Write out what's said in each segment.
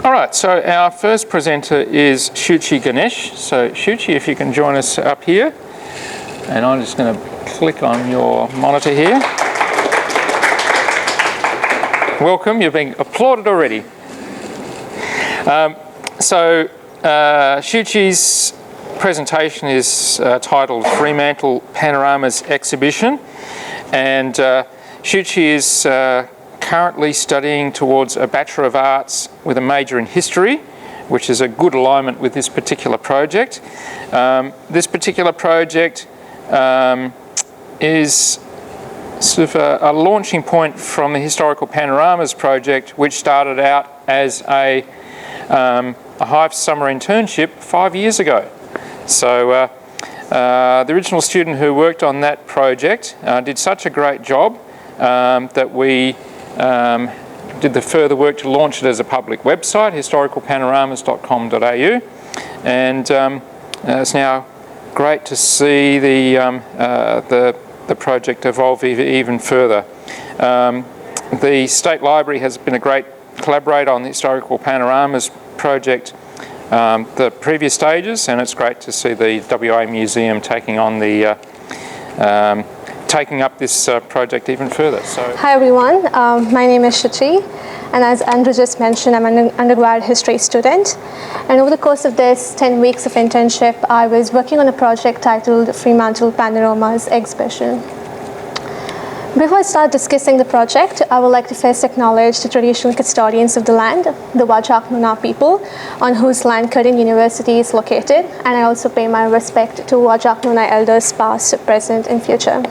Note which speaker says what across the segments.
Speaker 1: All right, so our first presenter is Shuchi Ganesh. So Shuchi, if you can join us up here. And I'm just going to click on your monitor here. Welcome, you're being applauded already. Shuchi's presentation is titled Fremantle Panoramas Exhibition. And Shuchi is currently studying towards a Bachelor of Arts with a major in History, which is a good alignment with this particular project. This particular project is sort of a launching point from the Historical Panoramas project, which started out as a HIVE summer internship 5 years ago. So the original student who worked on that project did such a great job that we did the further work to launch it as a public website, historicalpanoramas.com.au, and it's now great to see the project evolve even further. The State Library has been a great collaborator on the Historical Panoramas project the previous stages, and it's great to see the WA Museum taking on the taking up this project even further. So,
Speaker 2: hi everyone, my name is Shuchi, and as Andrew just mentioned, I'm an undergrad history student. And over the course of this 10 weeks of internship, I was working on a project titled Fremantle Panoramas Exhibition. Before I start discussing the project, I would like to first acknowledge the traditional custodians of the land, the Whadjuk people, on whose land Curtin University is located, and I also pay my respect to Whadjuk elders past, present, and future.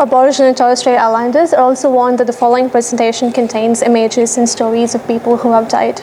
Speaker 2: Aboriginal and Torres Strait Islanders are also warned that the following presentation contains images and stories of people who have died.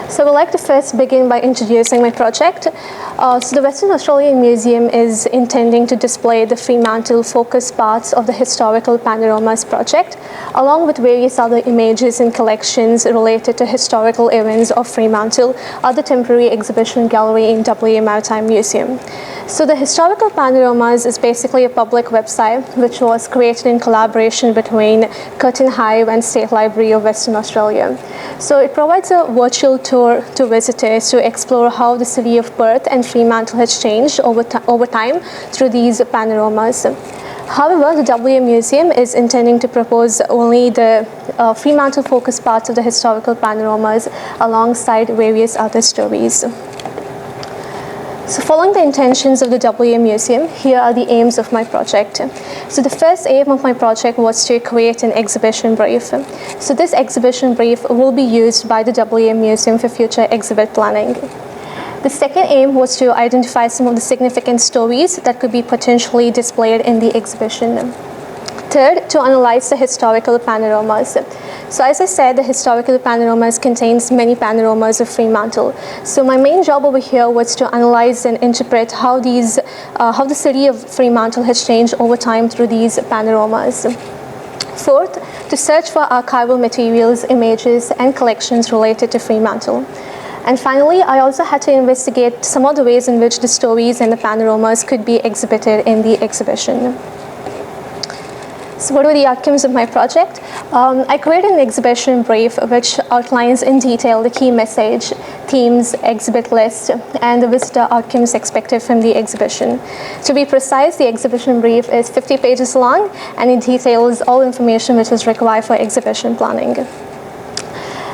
Speaker 2: So I would like to first begin by introducing my project. So the Western Australian Museum is intending to display the Fremantle-focused parts of the Historical Panoramas project, along with various other images and collections related to historical events of Fremantle at the temporary exhibition gallery in WA Maritime Museum. So the Historical Panoramas is basically a public website which was created in collaboration between Curtin HIVE and State Library of Western Australia. So it provides a virtual tour to visitors to explore how the city of Perth and Fremantle has changed over time through these panoramas. However, the WA Museum is intending to propose only the Fremantle-focused parts of the Historical Panoramas alongside various other stories. So following the intentions of the WA Museum, here are the aims of my project. So the first aim of my project was to create an exhibition brief. So this exhibition brief will be used by the WA Museum for future exhibit planning. The second aim was to identify some of the significant stories that could be potentially displayed in the exhibition. Third, to analyze the historical panoramas. So as I said, the historical panoramas contains many panoramas of Fremantle. So my main job over here was to analyze and interpret how the city of Fremantle has changed over time through these panoramas. Fourth, to search for archival materials, images, and collections related to Fremantle. And finally, I also had to investigate some of the ways in which the stories and the panoramas could be exhibited in the exhibition. So what were the outcomes of my project? I created an exhibition brief which outlines in detail the key message, themes, exhibit list, and the visitor outcomes expected from the exhibition. To be precise, the exhibition brief is 50 pages long, and it details all information which is required for exhibition planning.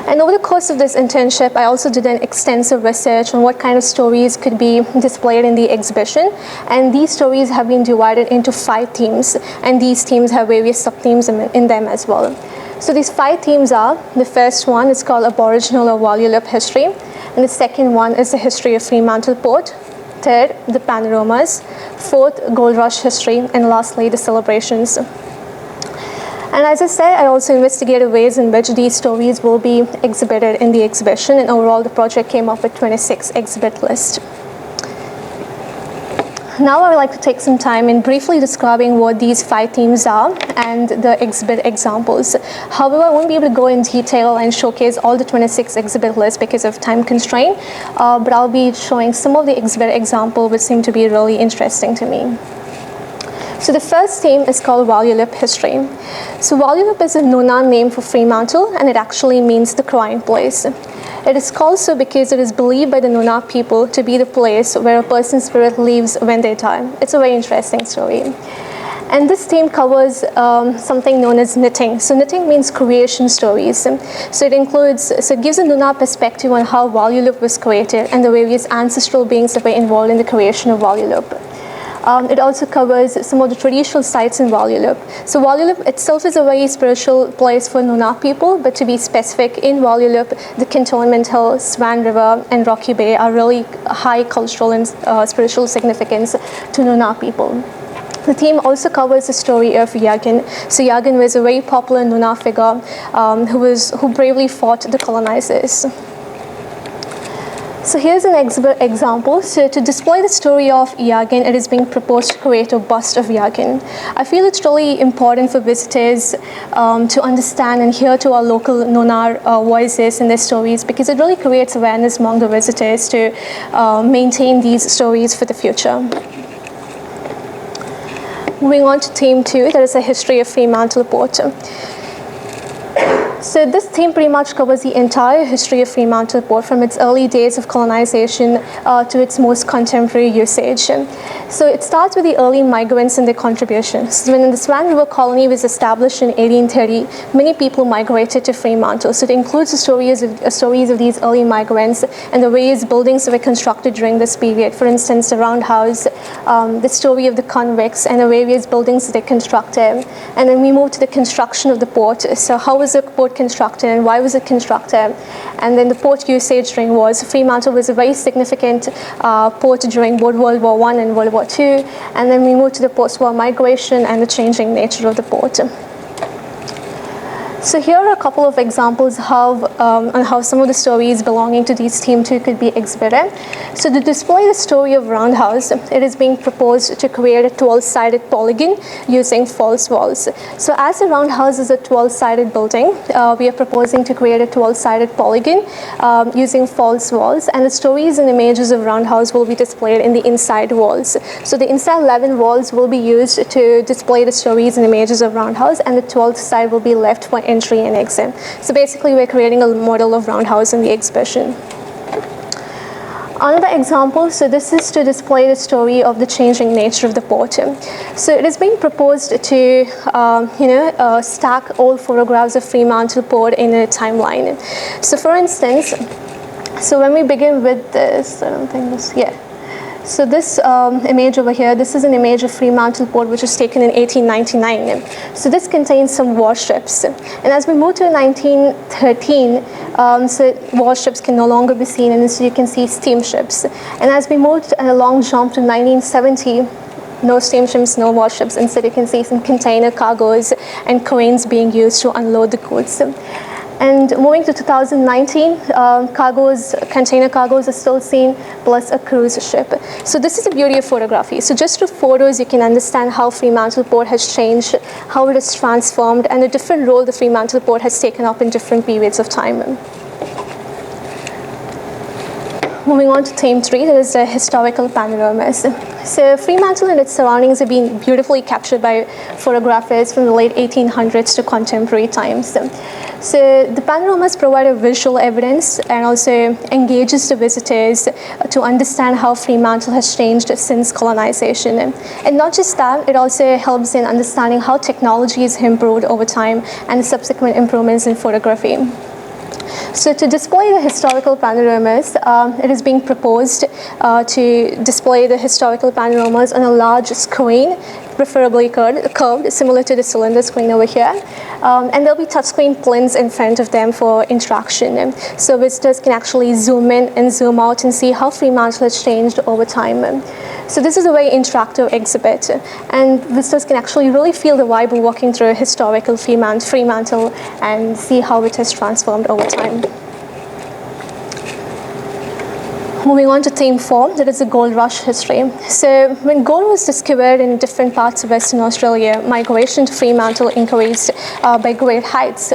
Speaker 2: And over the course of this internship, I also did an extensive research on what kind of stories could be displayed in the exhibition. And these stories have been divided into 5 themes, and these themes have various sub-themes in them as well. So these 5 themes are, the first one is called Aboriginal or Volupe History, and the second one is the history of Fremantle Port, third, the panoramas, fourth, Gold Rush history, and lastly, the celebrations. And as I said, I also investigated ways in which these stories will be exhibited in the exhibition, and overall the project came up with 26 exhibit lists. Now I would like to take some time in briefly describing what these 5 themes are and the exhibit examples. However, I won't be able to go in detail and showcase all the 26 exhibit lists because of time constraint, but I'll be showing some of the exhibit examples which seem to be really interesting to me. So the first theme is called Volupe History. So Volupe is a Nyoongar name for Fremantle, and it actually means the crying place. It is called so because it is believed by the Nyoongar people to be the place where a person's spirit leaves when they die. It's a very interesting story. And this theme covers something known as knitting. So knitting means creation stories. So it gives a Nyoongar perspective on how Volupe was created and the various ancestral beings that were involved in the creation of Volupe. It also covers some of the traditional sites in Volupe. So Volupe itself is a very spiritual place for Nyoongar people, but to be specific, in Volupe, the Cantonment Hill, Swan River, and Rocky Bay are really high cultural and spiritual significance to Nyoongar people. The theme also covers the story of Yagan. So Yagan was a very popular Nyoongar figure who bravely fought the colonizers. So here's an example. So to display the story of Yagan, it is being proposed to create a bust of Yagan. I feel it's really important for visitors to understand and hear to our local Nyoongar voices and their stories, because it really creates awareness among the visitors to maintain these stories for the future. Moving on to theme 2, that is a history of Fremantle Port. So this theme pretty much covers the entire history of Fremantle Port, from its early days of colonization to its most contemporary usage. So it starts with the early migrants and their contributions. So when the Swan River colony was established in 1830, many people migrated to Fremantle. So it includes the stories of these early migrants and the various buildings that were constructed during this period. For instance, the Roundhouse, the story of the convicts, and the various buildings that they constructed. And then we move to the construction of the port. So how was the port constructed and why was it constructed? And then the port usage during wars. Fremantle was a very significant port during both World War I and World War II. And then we move to the post-war migration and the changing nature of the port. So here are a couple of examples on how some of the stories belonging to these theme 2 could be exhibited. So to display the story of Roundhouse, it is being proposed to create a 12-sided polygon using false walls. So as the Roundhouse is a 12-sided building, we are proposing to create a 12-sided polygon using false walls, and the stories and images of Roundhouse will be displayed in the inside walls. So the inside 11 walls will be used to display the stories and images of Roundhouse, and the 12th side will be left for entry and exit. So basically we're creating a model of Roundhouse in the exhibition. Another example, so this is to display the story of the changing nature of the port. So it is being proposed to stack all photographs of Fremantle Port in a timeline. So for instance, so when we begin with this, I don't think this, yeah. So this image over here, this is an image of Fremantle Port which was taken in 1899. So this contains some warships. And as we move to 1913, so warships can no longer be seen, and so you can see steamships. And as we moved a long jump to 1970, no steamships, no warships. Instead, you can see some container cargoes and cranes being used to unload the goods. And moving to 2019, container cargoes are still seen, plus a cruise ship. So this is the beauty of photography. So just through photos, you can understand how Fremantle Port has changed, how it has transformed, and the different role the Fremantle Port has taken up in different periods of time. Moving on to theme 3, that is the historical panoramas. So Fremantle and its surroundings have been beautifully captured by photographers from the late 1800s to contemporary times. So the panoramas provide a visual evidence and also engages the visitors to understand how Fremantle has changed since colonization. And not just that, it also helps in understanding how technology has improved over time and the subsequent improvements in photography. So to display the historical panoramas, it is being proposed to display the historical panoramas on a large screen, preferably curved, similar to the cylinder screen over here. And there'll be touchscreen plinths in front of them for interaction. So visitors can actually zoom in and zoom out and see how Fremantle has changed over time. So this is a very interactive exhibit, and visitors can actually really feel the vibe of walking through a historical Fremantle and see how it has transformed over time. Moving on to theme 4, that is the gold rush history. So when gold was discovered in different parts of Western Australia, migration to Fremantle increased by great heights,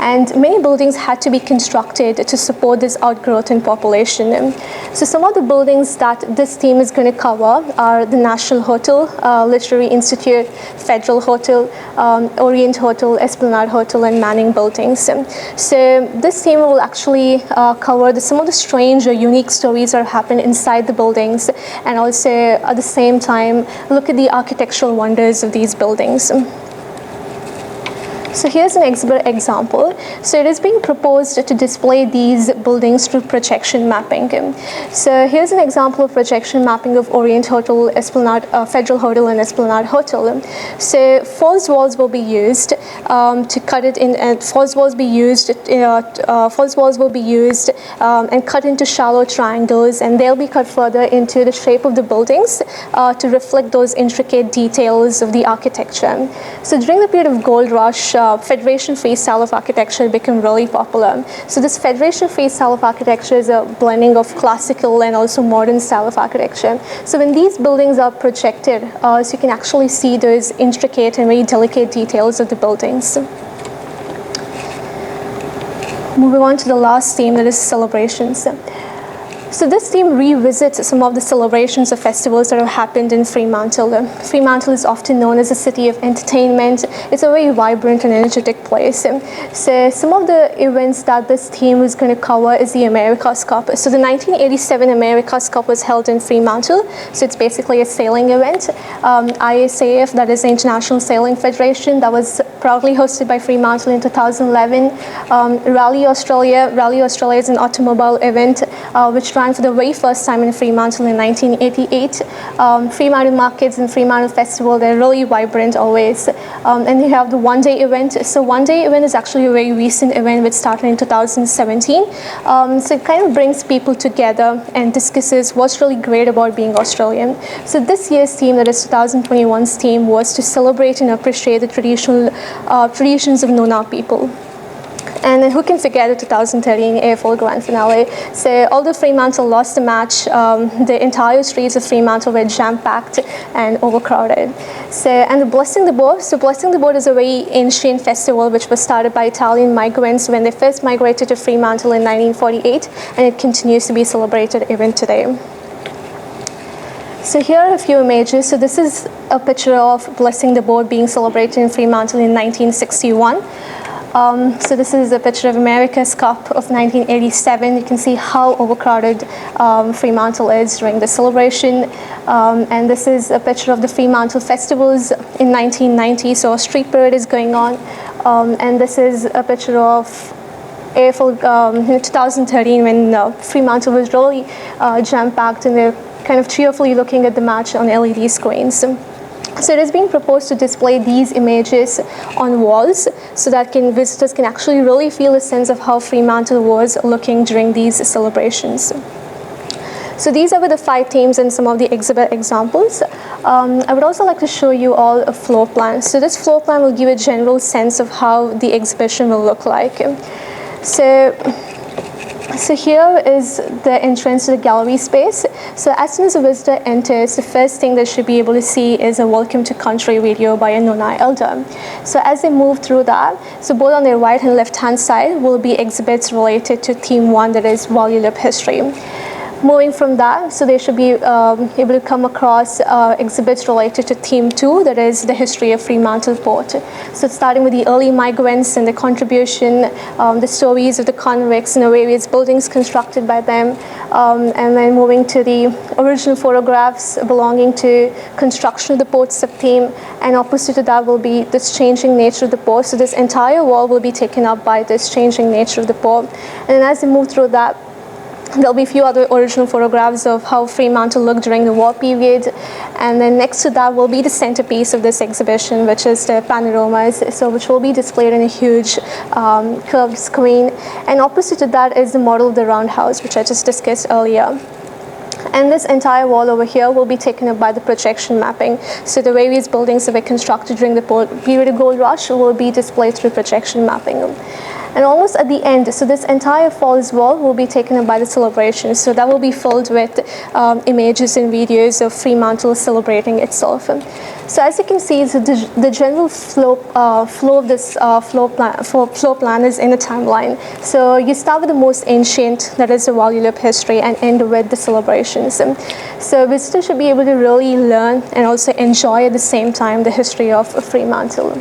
Speaker 2: and many buildings had to be constructed to support this outgrowth in population. So some of the buildings that this theme is going to cover are the National Hotel, Literary Institute, Federal Hotel, Orient Hotel, Esplanade Hotel, and Manning buildings. So this theme will actually cover some of the strange or unique stories that happen inside the buildings, and also at the same time look at the architectural wonders of these buildings. So here's an exhibit example. So it is being proposed to display these buildings through projection mapping. So here's an example of projection mapping of Orient Hotel, Esplanade, Federal Hotel, and Esplanade Hotel. So false walls will be used to cut it in, and false walls will be used and cut into shallow triangles, and they'll be cut further into the shape of the buildings to reflect those intricate details of the architecture. So during the period of gold rush, Federation-free style of architecture became really popular. So this Federation-free style of architecture is a blending of classical and also modern style of architecture. So when these buildings are projected, so you can actually see those intricate and very delicate details of the buildings. Moving on to the last theme, that is celebrations. So this theme revisits some of the celebrations or festivals that have happened in Fremantle. Fremantle is often known as a city of entertainment. It's a very vibrant and energetic place. So some of the events that this theme is going to cover is the America's Cup. So the 1987 America's Cup was held in Fremantle. So it's basically a sailing event. ISAF, that is the International Sailing Federation, that was proudly hosted by Fremantle in 2011. Rally Australia is an automobile event which ran for the very first time in Fremantle in 1988. Fremantle Markets and Fremantle Festival, they're really vibrant always. And you have the one-day event. So one-day event is actually a very recent event which started in 2017. So it kind of brings people together and discusses what's really great about being Australian. So this year's theme, that is 2021's theme, was to celebrate and appreciate the traditions of Nyoongar people. And who can forget the 2013 AFL Grand Finale? So although Fremantle lost the match, the entire streets of Fremantle were jam-packed and overcrowded. So, and the Blessing the Boat. So Blessing the Boat is a very ancient festival which was started by Italian migrants when they first migrated to Fremantle in 1948, and it continues to be celebrated even today. So here are a few images. So this is a picture of Blessing the Boat being celebrated in Fremantle in 1961. So this is a picture of America's Cup of 1987. You can see how overcrowded Fremantle is during the celebration. And this is a picture of the Fremantle festivals in 1990. So a street parade is going on. And this is a picture of AFL in 2013 when Fremantle was really jam-packed, and they're kind of cheerfully looking at the match on LED screens. So it is being proposed to display these images on walls so that visitors can actually really feel a sense of how Fremantle was looking during these celebrations. So these are the 5 themes and some of the exhibit examples. I would also like to show you all a floor plan. So this floor plan will give a general sense of how the exhibition will look like. So here is the entrance to the gallery space. So as soon as a visitor enters, the first thing they should be able to see is a Welcome to Country video by a Nyoongar elder. So as they move through that, so both on their right and left hand side will be exhibits related to theme 1, that is Volupe History. Moving from that, so they should be able to come across exhibits related to theme 2, that is the history of Fremantle Port. So starting with the early migrants and the contribution, the stories of the convicts and the various buildings constructed by them, and then moving to the original photographs belonging to construction of the port sub-theme, and opposite to that will be this changing nature of the port. So this entire wall will be taken up by this changing nature of the port. And then as they move through that, there'll be a few other original photographs of how Fremantle looked during the war period. And then next to that will be the centerpiece of this exhibition, which is the Panoramas, so which will be displayed in a huge curved screen. And opposite to that is the model of the roundhouse, which I just discussed earlier. And this entire wall over here will be taken up by the projection mapping. So the various buildings that were constructed during the period of gold rush will be displayed through projection mapping. And almost at the end, so this entire falls wall will be taken up by the celebration. So that will be filled with images and videos of Fremantle celebrating itself. So as you can see, so the general flow of this floor plan is in a timeline. So you start with the most ancient, that is the Volupe History, and end with the celebrations. So visitors should be able to really learn and also enjoy at the same time the history of Fremantle.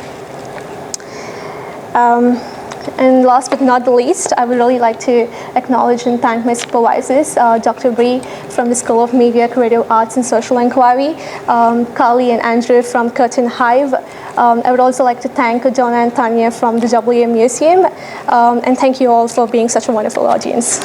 Speaker 2: And last but not the least, I would really like to acknowledge and thank my supervisors, Dr. Bree from the School of Media, Creative Arts and Social Inquiry, Carly and Andrew from Curtin HIVE. I would also like to thank Donna and Tanya from the WM Museum, and thank you all for being such a wonderful audience.